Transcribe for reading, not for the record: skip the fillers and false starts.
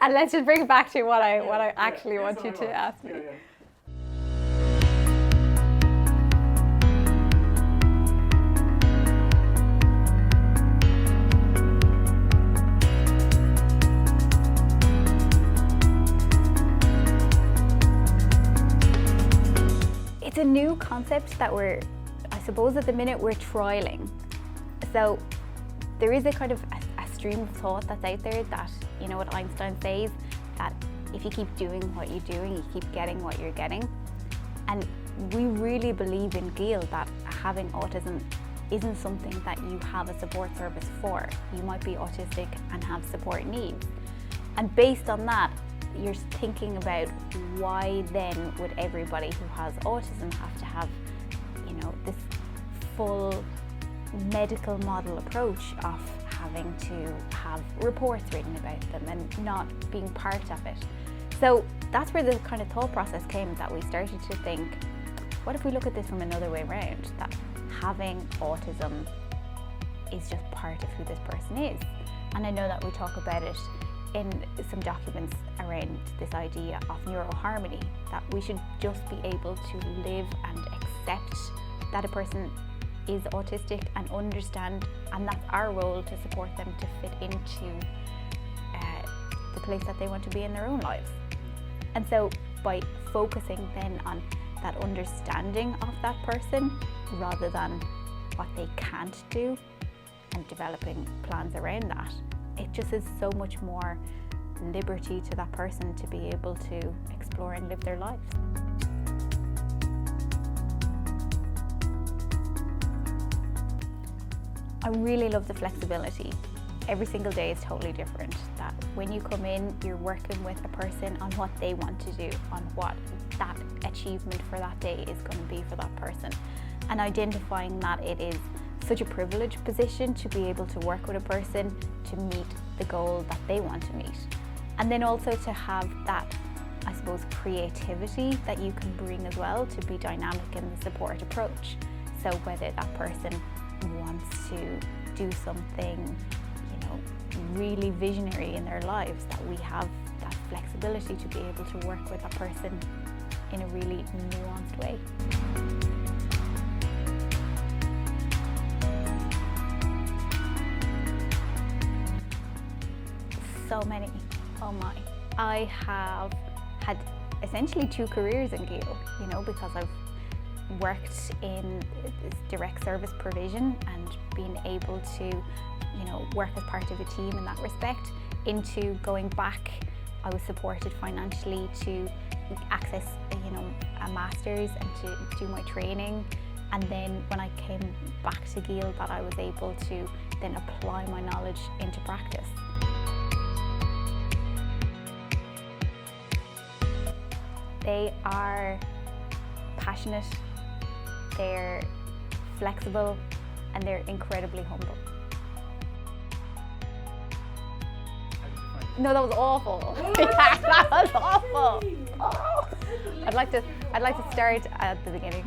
And let's just bring it back to what I actually want you to ask me. It's a new concept that I suppose at the minute we're trialing. So there is a kind of a stream of thought that's out there that, you know what Einstein says, that if you keep doing what you're doing, you keep getting what you're getting. And we really believe in Gael that having autism isn't something that you have a support service for. You might be autistic and have support needs. And based on that, you're thinking about why then would everybody who has autism have to have, you know, this full medical model approach of having to have reports written about them and not being part of it. So that's where the kind of thought process came, that we started to think, what if we look at this from another way around, that having autism is just part of who this person is. And I know that we talk about it in some documents around this idea of neuroharmony, that we should just be able to live and accept that a person is autistic and understand, and that's our role to support them to fit into the place that they want to be in their own lives. And so by focusing then on that understanding of that person rather than what they can't do and developing plans around that, it just is so much more liberty to that person to be able to explore and live their lives. I really love the flexibility. Every single day is totally different. That when you come in, you're working with a person on what they want to do, on what that achievement for that day is going to be for that person. And identifying that it is such a privileged position to be able to work with a person to meet the goal that they want to meet. And then also to have that, I suppose, creativity that you can bring as well to be dynamic in the support approach. So whether that person wants to do something, you know, really visionary in their lives, that we have that flexibility to be able to work with that person in a really nuanced way. So many, oh my. I have had essentially 2 careers in Gael, you know, because I've worked in this direct service provision and been able to, you know, work as part of a team in that respect, into going back. I was supported financially to access, you know, a master's and to do my training. And then when I came back to Gael, that I was able to then apply my knowledge into practice. They are passionate, they're flexible, and they're incredibly humble. No, that was awful. Yeah, that was awful. Oh. I'd like to start at the beginning.